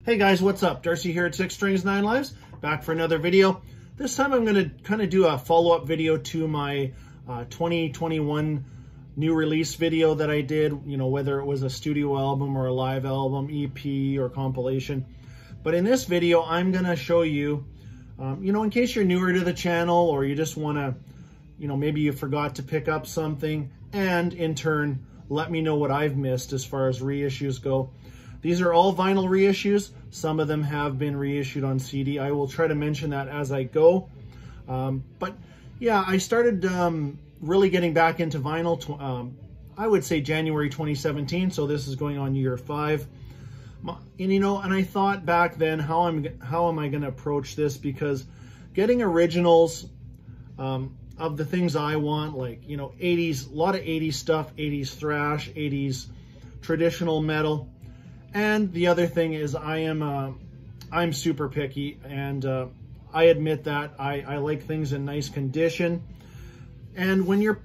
Hey guys, what's up? Darcy here at 6 Strings 9 Lives, back for another video. This time I'm going to kind of do a follow-up video to my 2021 new release video that I did, you know, whether it was a studio album or a live album, EP or compilation. But in this video, I'm going to show you, you know, in case you're newer to the channel or you just want to, you know, maybe you forgot to pick up something, and in turn, let me know what I've missed as far as reissues go. These are all vinyl reissues. Some of them have been reissued on CD. I will try to mention that as I go. But yeah, I started really getting back into vinyl, I would say January 2017. So this is going on year 5. And you know, and I thought back then, how am I going to approach this? Because getting originals of the things I want, like, you know, 80s, a lot of 80s stuff, 80s thrash, 80s traditional metal. And the other thing is I'm super picky, and I admit that I like things in nice condition. And when you're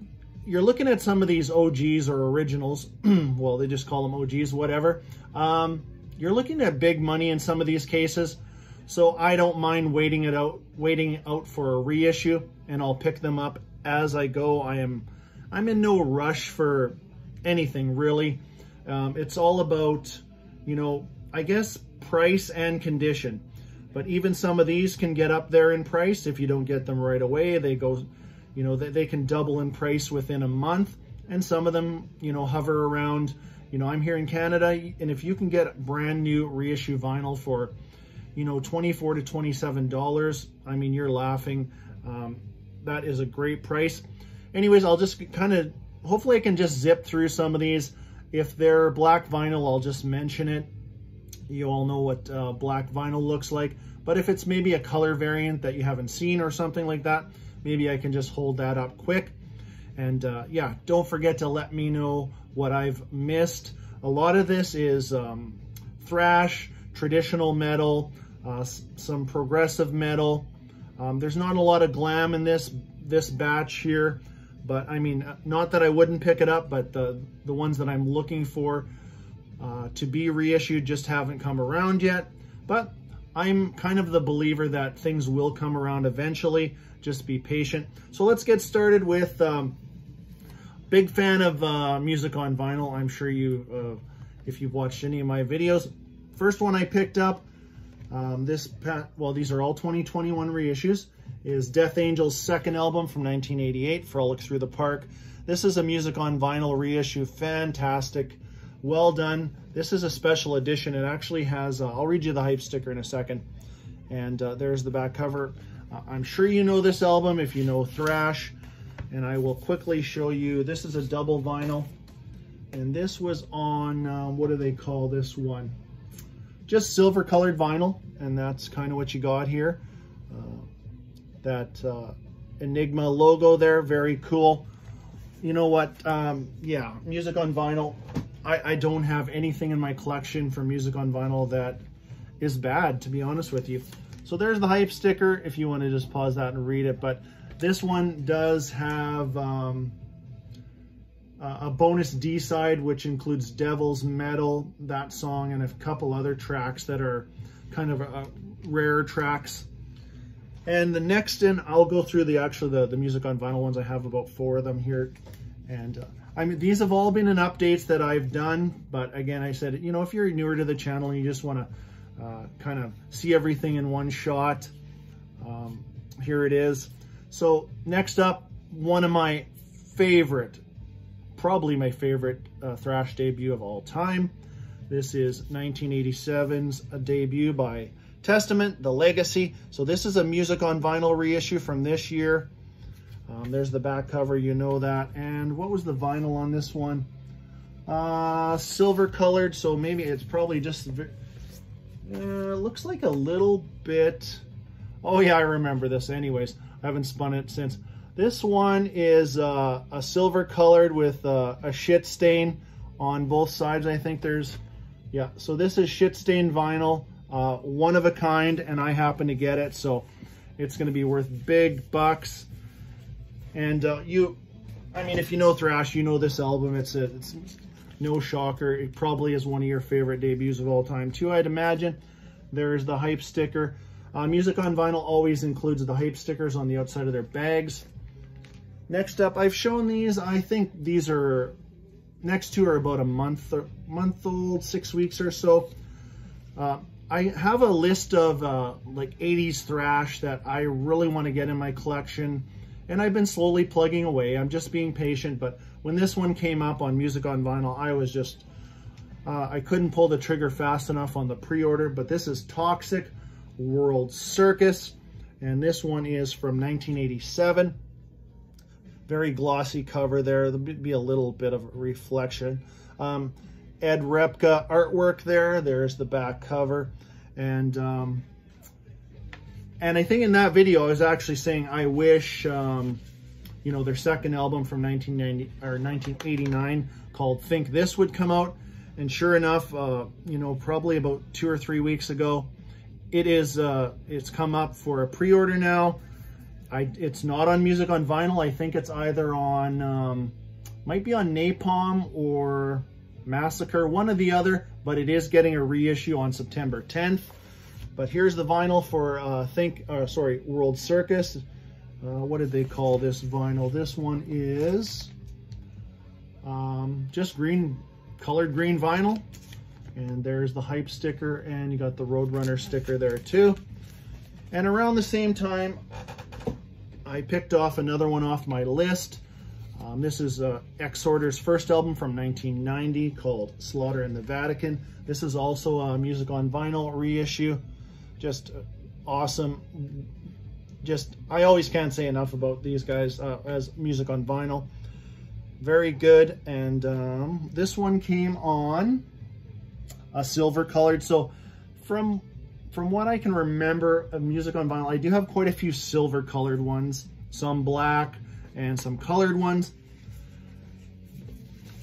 looking at some of these OGs or originals, well, they just call them OGs, whatever. You're looking at big money in some of these cases. So I don't mind waiting out for a reissue, and I'll pick them up as I go. I'm in no rush for anything really. It's all about, you know, I guess price and condition. But even some of these can get up there in price if you don't get them right away. They go, you know, they can double in price within a month. And some of them, you know, hover around, you know, I'm here in Canada, and if you can get brand new reissue vinyl for, you know, $24 to $27, I mean, you're laughing. That is a great price. Anyways, I'll just kind of, hopefully I can just zip through some of these. If they're black vinyl, I'll just mention it. You all know what black vinyl looks like. But if it's maybe a color variant that you haven't seen or something like that, maybe I can just hold that up quick. And yeah, don't forget to let me know what I've missed. A lot of this is thrash, traditional metal, some progressive metal. There's not a lot of glam in this batch here. But I mean, not that I wouldn't pick it up, but the ones that I'm looking for to be reissued just haven't come around yet. But I'm kind of the believer that things will come around eventually. Just be patient. So let's get started with, big fan of music on vinyl. I'm sure you, if you've watched any of my videos. First one I picked up, well, these are all 2021 reissues, is Death Angel's second album from 1988, Frolic Through the Park. This is a music on vinyl reissue. Fantastic. Well done. This is a special edition. It actually has, I'll read you the hype sticker in a second. And there's the back cover. I'm sure you know this album if you know thrash. And I will quickly show you. This is a double vinyl. And this was on, what do they call this one? Just silver colored vinyl. And that's kind of what you got here. That Enigma logo there, very cool. You know what, yeah, music on vinyl. I don't have anything in my collection for music on vinyl that is bad, to be honest with you. So there's the hype sticker if you want to just pause that and read it. But this one does have a bonus D-side, which includes Devil's Metal, that song, and a couple other tracks that are kind of rare tracks. And the next in, I'll go through the music on vinyl ones. I have about 4 of them here. And I mean, these have all been in updates that I've done. But again, I said, you know, if you're newer to the channel and you just want to kind of see everything in one shot, here it is. So next up, one of my favorite, probably my favorite thrash debut of all time. This is 1987's debut by Testament, The Legacy. So this is a music on vinyl reissue from this year. There's the back cover, you know that. And what was the vinyl on this one? Silver colored, so maybe it's probably just, looks like a little bit, oh yeah, I remember this anyways. I haven't spun it since. This one is a silver colored with a shit stain on both sides. I think there's, yeah, so this is shit stained vinyl. One of a kind, and I happen to get it, so it's going to be worth big bucks. And I mean, if you know thrash, you know this album. It's no shocker. It probably is one of your favorite debuts of all time too, I'd imagine. There's the hype sticker. Music on Vinyl always includes the hype stickers on the outside of their bags. Next up, I've shown these. I think these are, next two are about a month old, 6 weeks or so. I have a list of like 80s thrash that I really want to get in my collection, and I've been slowly plugging away. I'm just being patient, but when this one came up on Music on Vinyl, I was just, I couldn't pull the trigger fast enough on the pre-order. But this is Toxic World Circus, and this one is from 1987. Very glossy cover there. There'll be a little bit of reflection. Ed Repka artwork there. There's the back cover. And I think in that video I was actually saying I wish, you know, their second album from 1989 called Think This would come out. And sure enough, you know, probably about 2 or 3 weeks ago, it's come up for a pre-order now. It's not on Music on Vinyl. I think it's either on, might be on Napalm or Massacre, one or the other, but it is getting a reissue on September 10th. But here's the vinyl for World Circus. What did they call this vinyl? This one is just colored green vinyl. And there's the hype sticker, and you got the Roadrunner sticker there too. And around the same time, I picked off another one off my list. This is Exhorder's first album from 1990 called Slaughter in the Vatican. This is also a Music on Vinyl reissue. Just awesome. Just, I always can't say enough about these guys as Music on Vinyl. Very good. And this one came on a silver colored. So from what I can remember of Music on Vinyl, I do have quite a few silver colored ones, some black and some colored ones.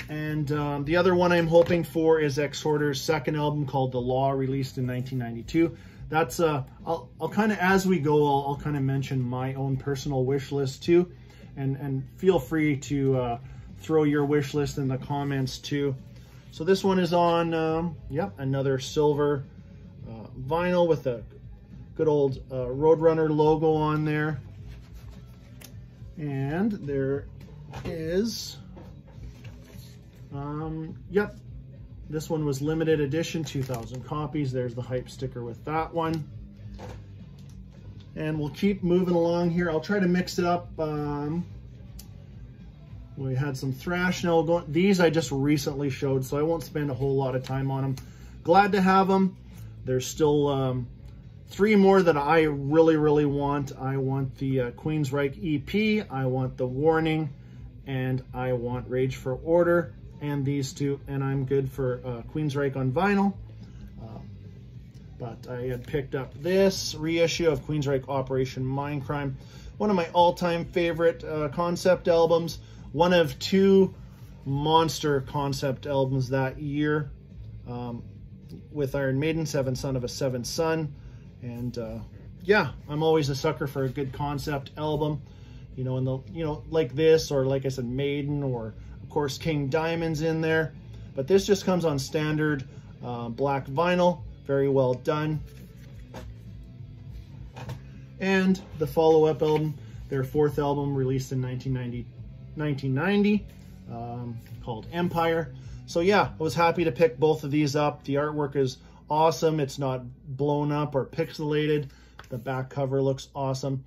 And the other one I'm hoping for is Exhorder's second album called The Law, released in 1992. That's, I'll kind of, as we go, I'll kind of mention my own personal wish list too. And feel free to throw your wish list in the comments too. So this one is on, yep, another silver vinyl with a good old Roadrunner logo on there. And there is, yep, this one was limited edition, 2,000 copies. There's the hype sticker with that one. And we'll keep moving along here. I'll try to mix it up. We had some thrash now going. These I just recently showed, so I won't spend a whole lot of time on them. Glad to have them. There's still 3 more that I really want. I want the Queensryche EP, I want the Warning, and I want Rage for Order, and these two, and I'm good for Queensryche on vinyl. But I had picked up this reissue of Queensryche Operation Mindcrime, one of my all-time favorite concept albums, one of 2 monster concept albums that year, with Iron Maiden, Seventh Son of a Seventh Son. And yeah, I'm always a sucker for a good concept album, you know, like this, or like I said, Maiden, or of course King Diamond's in there. But this just comes on standard black vinyl, very well done. And the follow-up album, their 4th album, released in 1990, called Empire. So yeah, I was happy to pick both of these up. The artwork is awesome. It's not blown up or pixelated. The back cover looks awesome.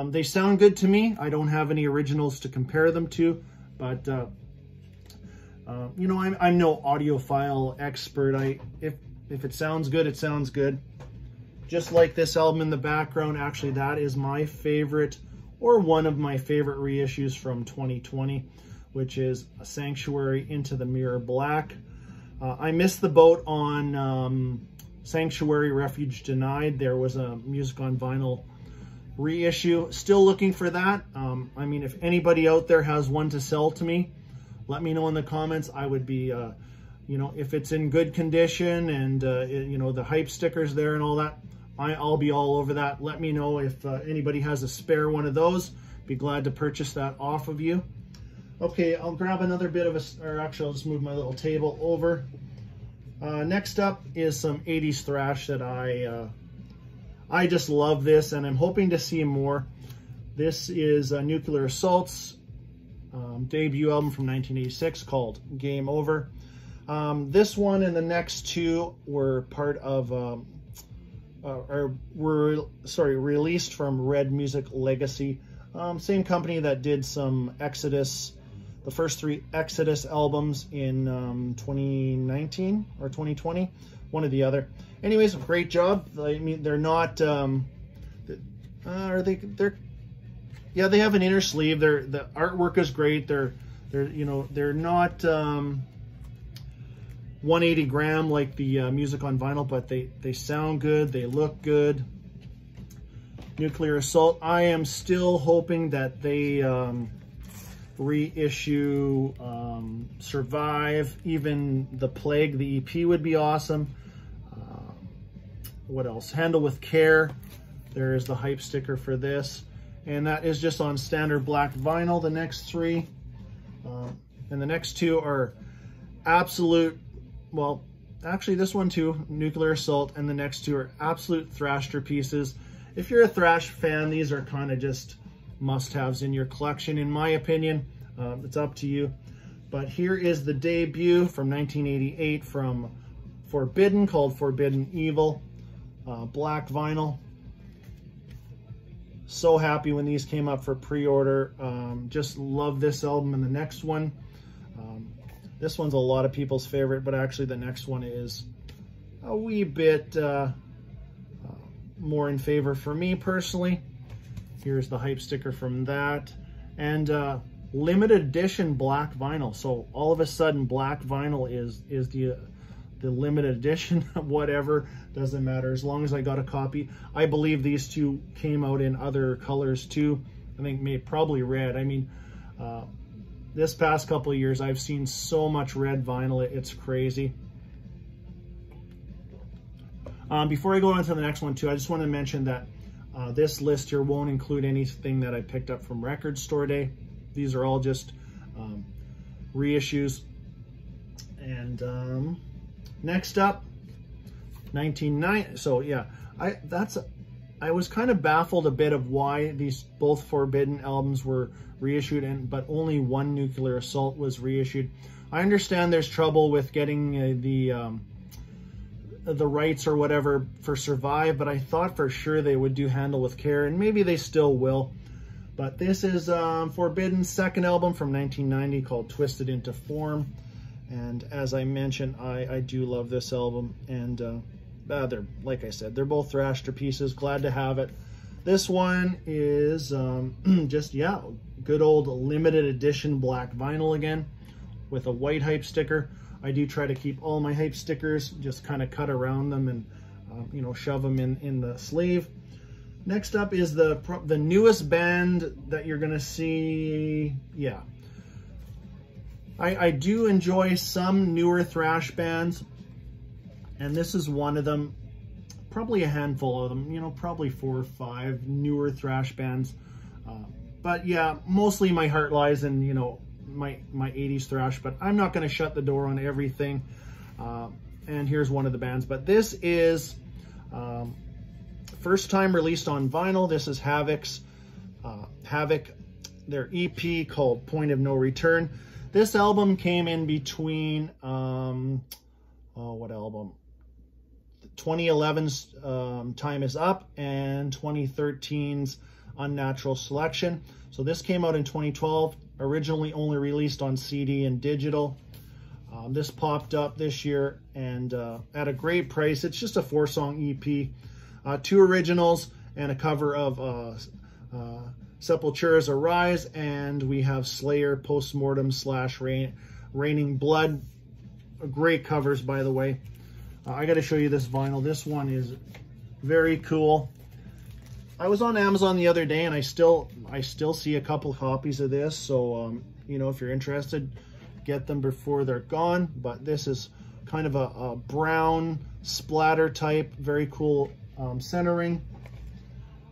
They sound good to me. I don't have any originals to compare them to, but you know, I'm no audiophile expert. If it sounds good, it sounds good. Just like this album in the background, actually that is my favorite, or one of my favorite reissues from 2020, which is A Sanctuary Into the Mirror Black. I missed the boat on Sanctuary Refuge Denied. There was a Music on Vinyl reissue. Still looking for that. I mean, if anybody out there has one to sell to me, let me know in the comments. I would be, you know, if it's in good condition and, you know, the hype stickers there and all that, I'll be all over that. Let me know if anybody has a spare one of those. Be glad to purchase that off of you. Okay, I'll grab another bit of or actually I'll just move my little table over. Next up is some 80s thrash that I just love this, and I'm hoping to see more. This is Nuclear Assault's debut album from 1986 called Game Over. This one and the next two were part of, released from Red Music Legacy. Same company that did some Exodus, the first three Exodus albums in 2019 or 2020, one or the other. Anyways, great job. I mean, they're not, yeah, they have an inner sleeve. The artwork is great. They're not 180 gram like the music on vinyl, but they sound good. They look good. Nuclear Assault. I am still hoping that they reissue Survive. Even The Plague, the EP, would be awesome. What else? Handle with Care. There is the hype sticker for this. And that is just on standard black vinyl, the next three. And the next two are absolute, well, actually this one too, Nuclear Assault, and the next two are absolute thrasher pieces. If you're a thrash fan, these are kind of just must-haves in your collection, in my opinion. It's up to you. But here is the debut from 1988 from Forbidden, called Forbidden Evil. Black vinyl. So happy when these came up for pre-order. Just love this album and the next one. This one's a lot of people's favorite, but actually the next one is a wee bit more in favor for me personally. Here's the hype sticker from that. And limited edition black vinyl. So all of a sudden black vinyl is the limited edition, whatever, doesn't matter as long as I got a copy. I believe these two came out in other colors too. I think probably red. I mean, this past couple of years I've seen so much red vinyl, it's crazy. Before I go on to the next one too, I just want to mention that this list here won't include anything that I picked up from Record Store Day. These are all just reissues. And next up, 1990. So yeah, I was kind of baffled a bit of why these both Forbidden albums were reissued, but only one Nuclear Assault was reissued. I understand there's trouble with getting the rights or whatever for Survive, but I thought for sure they would do Handle with Care, and maybe they still will. But this is Forbidden's second album from 1990 called Twisted Into Form. And as I mentioned, I do love this album, and they're, like I said, they're both thrasher pieces. Glad to have it. This one is just, yeah, good old limited edition black vinyl again with a white hype sticker. I do try to keep all my hype stickers, just kind of cut around them and you know, shove them in the sleeve. Next up is the newest band that you're gonna see. Yeah, I do enjoy some newer thrash bands, and this is one of them. Probably a handful of them, you know, probably 4 or 5 newer thrash bands. But yeah, mostly my heart lies in, you know, my 80s thrash, but I'm not going to shut the door on everything. And here's one of the bands, but this is first time released on vinyl. This is Havoc's Havoc, their EP called Point of No Return. This album came in between what album? 2011's Time Is Up and 2013's Unnatural Selection. So this came out in 2012, originally only released on CD and digital. This popped up this year and at a great price. It's just a 4-song EP, 2 originals and a cover of Sepultura's Arise, and we have Slayer Postmortem / Raining Blood. Great covers, by the way. I got to show you this vinyl. This one is very cool. I was on Amazon the other day, and I still see a couple copies of this. So you know, if you're interested, get them before they're gone. But this is kind of a brown splatter type, very cool centering.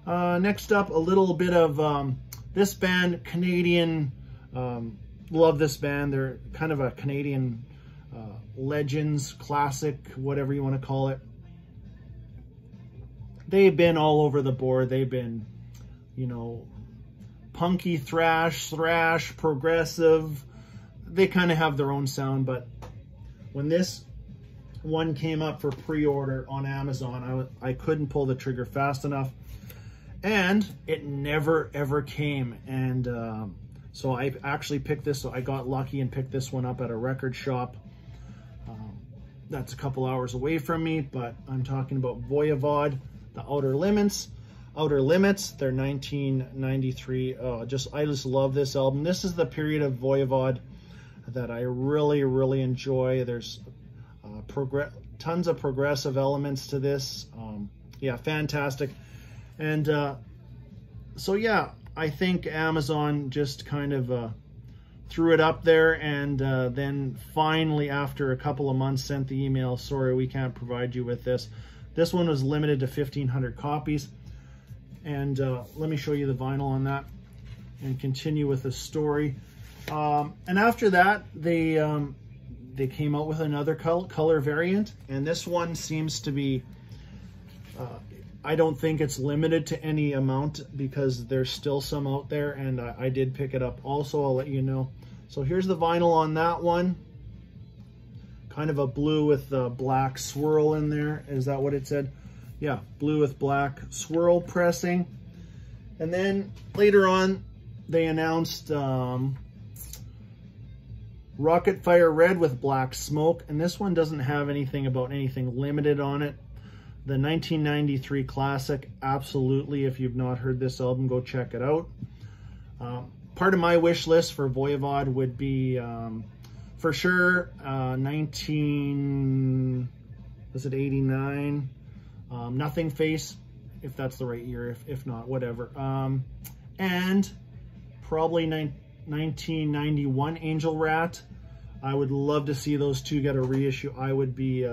Next up, a little bit of this band, Canadian. Love this band. They're kind of a Canadian Legends, Classic, whatever you want to call it. They've been all over the board. They've been, you know, punky, thrash, progressive. They kind of have their own sound, but when this one came up for pre-order on Amazon, I couldn't pull the trigger fast enough, and it never ever came. And so I actually picked this. So I got lucky and picked this one up at a record shop. That's a couple hours away from me, but I'm talking about Voivod, the Outer Limits. Outer Limits, they're 1993. I just love this album. This is the period of Voivod that I really enjoy. There's tons of progressive elements to this. Yeah, fantastic. And so yeah, I think Amazon just kind of threw it up there, and then finally, after a couple of months, sent the email, sorry, we can't provide you with this. This one was limited to 1,500 copies. And let me show you the vinyl on that and continue with the story. And after that, they came out with another color variant, and this one seems to be, I don't think it's limited to any amount, because there's still some out there, and I did pick it up also. I'll let you know. So here's the vinyl on that one. Kind of a blue with the black swirl in there. Is that what it said? Yeah, blue with black swirl pressing. And then later on, they announced Rocket Fire Red with black smoke. And this one doesn't have anything about anything limited on it. The 1993 classic, absolutely. If you've not heard this album, go check it out. Part of my wish list for Voivod would be, for sure, 89? Nothing Face, if that's the right year, if not, whatever. And probably 1991 Angel Rat. I would love to see those two get a reissue. I would be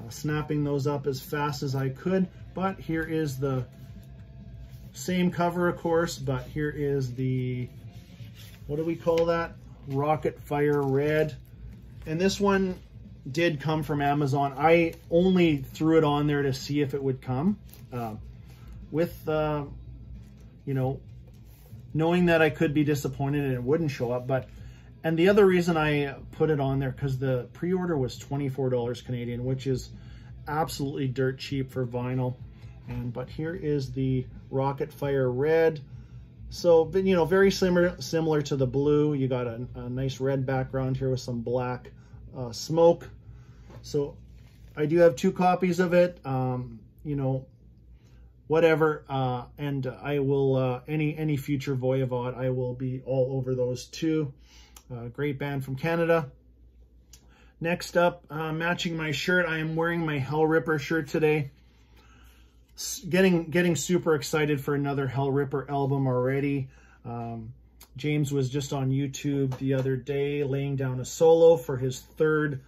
snapping those up as fast as I could. But here is the same cover, of course, but here is the, what do we call that? Rocket Fire Red. And this one did come from Amazon. I only threw it on there to see if it would come, with you know, knowing that I could be disappointed and it wouldn't show up. But and the other reason I put it on there, because the pre-order was $24 Canadian, which is absolutely dirt cheap for vinyl. And but here is the Rocket Fire Red. So, you know, very similar to the blue. You got a nice red background here with some black smoke. So I do have 2 copies of it. You know, whatever. And I will, any future Voivod, I will be all over those too. Great band from Canada. Next up, matching my shirt, I am wearing my Hell Ripper shirt today. Getting super excited for another Hell Ripper album already. James was just on YouTube the other day laying down a solo for his 3rd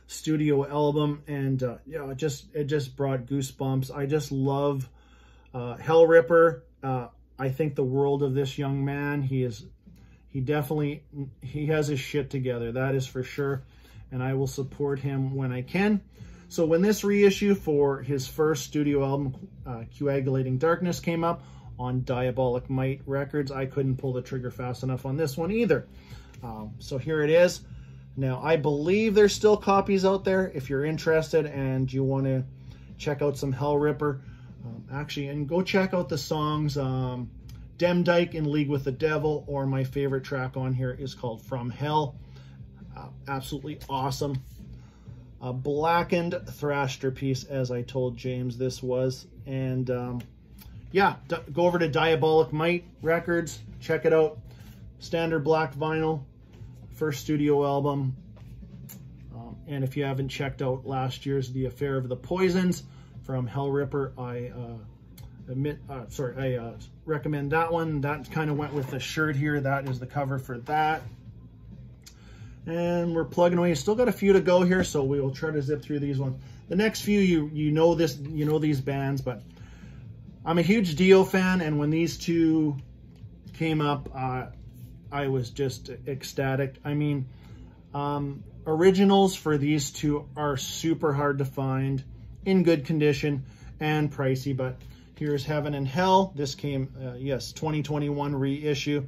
studio album, and you know, it just brought goosebumps. I just love Hell Ripper. I think the world of this young man. He has his shit together, that is for sure, and I will support him when I can. So when this reissue for his first studio album, Coagulating Darkness, came up on Diabolic Might Records, I couldn't pull the trigger fast enough on this one either. So here it is. Now, I believe there's still copies out there if you're interested and you want to check out some Hell Ripper. Actually, and go check out the songs Demdike in League with the Devil, or my favorite track on here is called From Hell. Absolutely awesome. A blackened thrashter piece, as I told James this was. And yeah, go over to Diabolic Might Records, check it out. Standard black vinyl, first studio album. And if you haven't checked out last year's The Affair of the Poisons from Hell Ripper, I recommend that one. That kind of went with the shirt here. That is the cover for that. And we're plugging away. Still got a few to go here, so we will try to zip through these ones. The next few, you know these bands, but I'm a huge Dio fan, and when these two came up, I was just ecstatic. I mean, originals for these two are super hard to find, in good condition and pricey. But here's Heaven and Hell. This came, yes, 2021 reissue.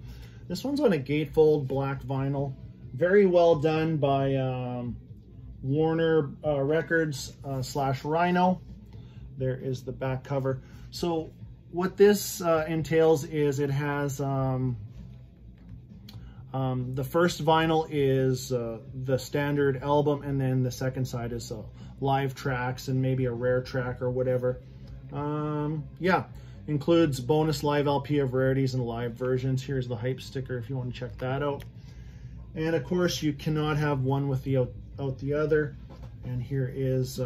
This one's on a gatefold black vinyl. Very well done by Warner Records / Rhino. There is the back cover. So what this entails is it has the first vinyl is the standard album, and then the second side is live tracks and maybe a rare track or whatever. Yeah, includes bonus live LP of rarities and live versions. Here's the hype sticker if you want to check that out. And of course, you cannot have one without the other. And here is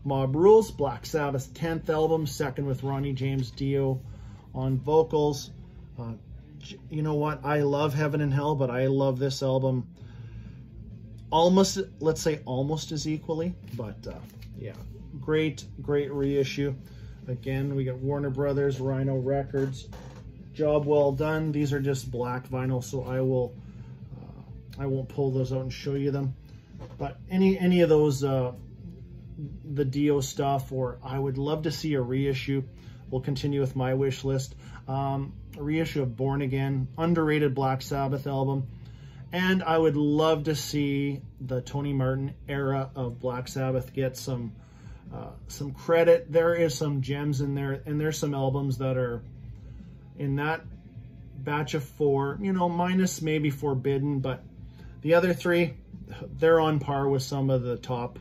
Mob Rules, Black Sabbath's 10th album, second with Ronnie James Dio on vocals. You know what? I love Heaven and Hell, but I love this album almost, let's say almost as equally. But yeah, great reissue. Again, we got Warner Brothers, Rhino Records. Job well done. These are just black vinyl, so I won't pull those out and show you them. But any of those, the Dio stuff, or I would love to see a reissue. We'll continue with my wish list. A reissue of Born Again, underrated Black Sabbath album. And I would love to see the Tony Martin era of Black Sabbath get some credit. There is some gems in there, and there's some albums that are in that batch of 4, you know, minus maybe Forbidden, but the other 3, they're on par with some of the top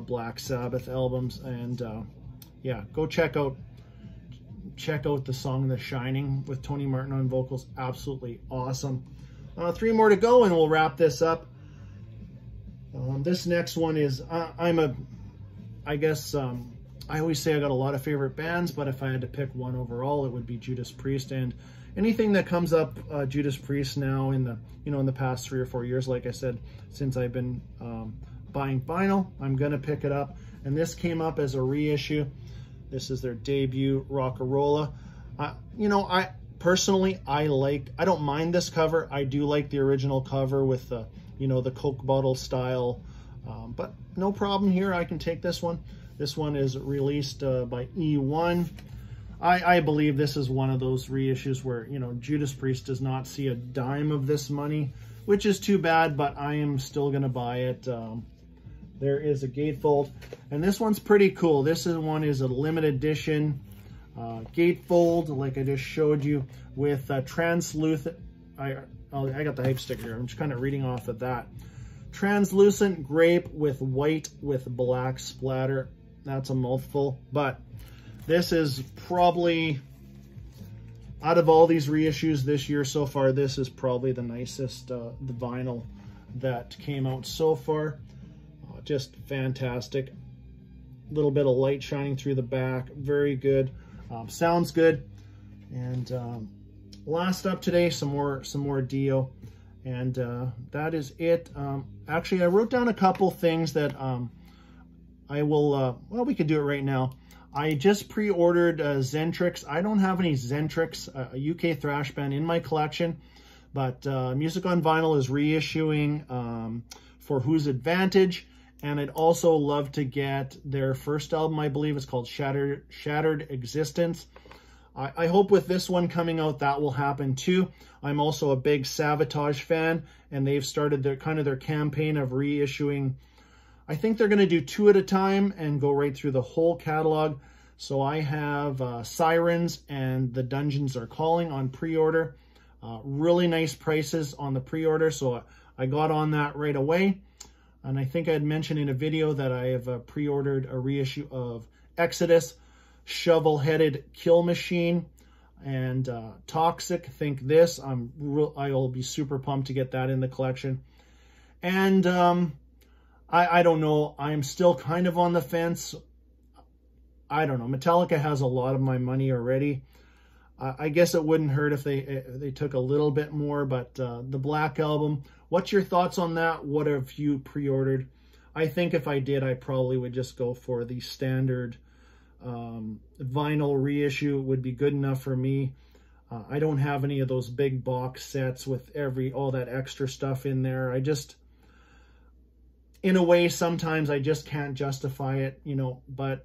Black Sabbath albums. And yeah, go check out the song The Shining with Tony Martin on vocals. Absolutely awesome. 3 more to go and we'll wrap this up. This next one is, I guess I always say I got a lot of favorite bands, but if I had to pick one overall, it would be Judas Priest. And anything that comes up Judas Priest now in the, you know, in the past 3 or 4 years, like I said, since I've been buying vinyl, I'm gonna pick it up. And this came up as a reissue. This is their debut Rockarola. You know, I personally, I don't mind this cover. I do like the original cover with the, you know, the Coke bottle style. But no problem here. I can take this one. This one is released by E1. I believe this is one of those reissues where, you know, Judas Priest does not see a dime of this money, which is too bad, but I am still going to buy it. There is a gatefold, and this one's pretty cool. This one is a limited edition gatefold, like I just showed you, with translucent. I got the hype sticker here. I'm just kind of reading off of that. Translucent grape with white with black splatter. That's a mouthful, but this is probably, out of all these reissues this year so far, this is probably the nicest the vinyl that came out so far. Just fantastic. A little bit of light shining through the back. Very good. Sounds good. And last up today, some more Dio. And that is it. Actually, I wrote down a couple things that I will, well, we could do it right now. I just pre-ordered Zentrix. I don't have any Zentrix, a UK thrash band, in my collection, but Music on Vinyl is reissuing For Whose Advantage, and I'd also love to get their first album, I believe it's called Shattered Existence. I hope with this one coming out that will happen too. I'm also a big Savatage fan, and they've started their their campaign of reissuing. I think they're going to do 2 at a time and go right through the whole catalog. So I have Sirens and The Dungeons Are Calling on pre-order. Really nice prices on the pre-order, so I got on that right away. And I think I had mentioned in a video that I have pre-ordered a reissue of Exodus, Shovel-Headed Kill Machine, and Toxic. Think this. I'll be super pumped to get that in the collection. And I don't know. I'm still kind of on the fence. I don't know. Metallica has a lot of my money already. I guess it wouldn't hurt if they took a little bit more, but the Black Album, what's your thoughts on that? What have you pre-ordered? I think if I did, I probably would just go for the standard vinyl reissue. Would be good enough for me. I don't have any of those big box sets with all that extra stuff in there. in a way, sometimes I just can't justify it, you know, but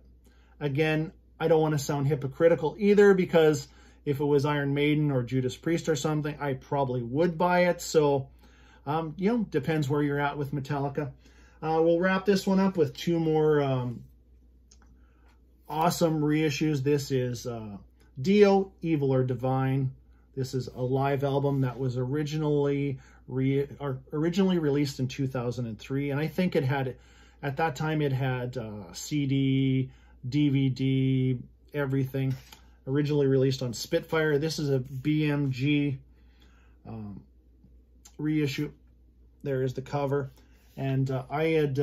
again, I don't want to sound hypocritical either, because if it was Iron Maiden or Judas Priest or something, I probably would buy it. So, you know, depends where you're at with Metallica. We'll wrap this one up with two more awesome reissues. This is Dio, Evil or Divine. This is a live album that was originally released in 2003, and I think it had, at that time, it had CD, DVD, everything. Originally released on Spitfire. This is a BMG reissue. There is the cover, and I had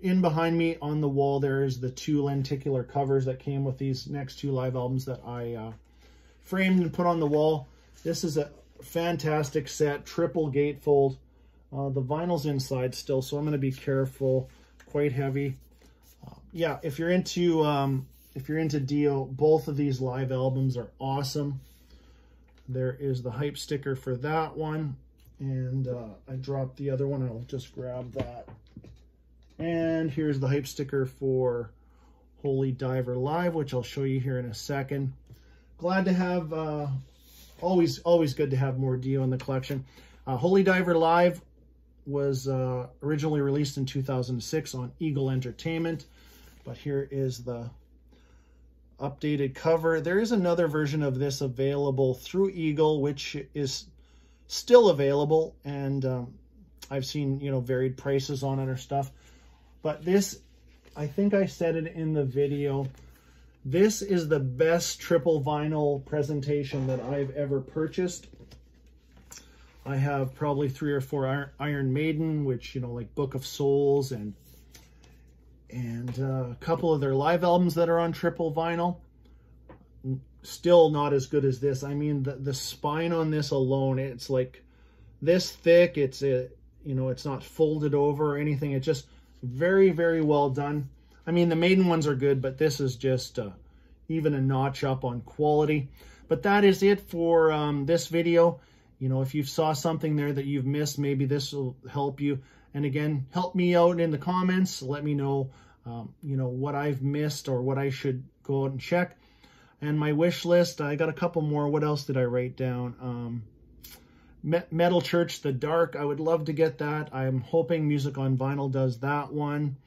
in behind me on the wall there is the two lenticular covers that came with these next two live albums that I framed and put on the wall. This is a fantastic set, triple gatefold. The vinyl's inside still, so I'm going to be careful. Quite heavy. Yeah, if you're into Dio, both of these live albums are awesome. There is the hype sticker for that one, and I dropped the other one. I'll just grab that. And here's the hype sticker for Holy Diver Live, which I'll show you here in a second. Glad to have, always good to have more Dio in the collection. Holy Diver Live was originally released in 2006 on Eagle Entertainment, but here is the updated cover. There is another version of this available through Eagle, which is still available, and I've seen, you know, varied prices on it or stuff. But this, I think I said it in the video, this is the best triple vinyl presentation that I've ever purchased. I have probably 3 or 4 Iron Maiden, which, you know, like Book of Souls, and a couple of their live albums that are on triple vinyl. Still not as good as this. I mean, the spine on this alone, it's like this thick. It's you know, it's not folded over or anything. It's just very, very well done. I mean, the Maiden ones are good, but this is just even a notch up on quality. But that is it for this video. You know, if you saw something there that you've missed, maybe this will help you. And again, help me out in the comments. Let me know, you know, what I've missed or what I should go out and check. And my wish list, I got a couple more. What else did I write down? Metal Church, The Dark. I would love to get that. I'm hoping Music on Vinyl does that one.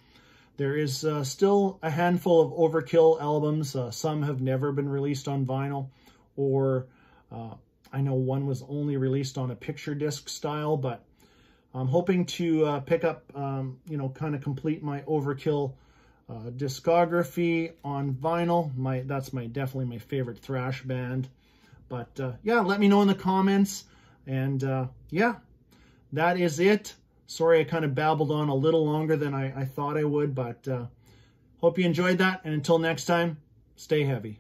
There is still a handful of Overkill albums. Some have never been released on vinyl, or I know one was only released on a picture disc style, but I'm hoping to pick up, you know, kind of complete my Overkill discography on vinyl. That's definitely my favorite thrash band. But yeah, let me know in the comments. And yeah, that is it. Sorry I kind of babbled on a little longer than I thought I would, but hope you enjoyed that. And until next time, stay heavy.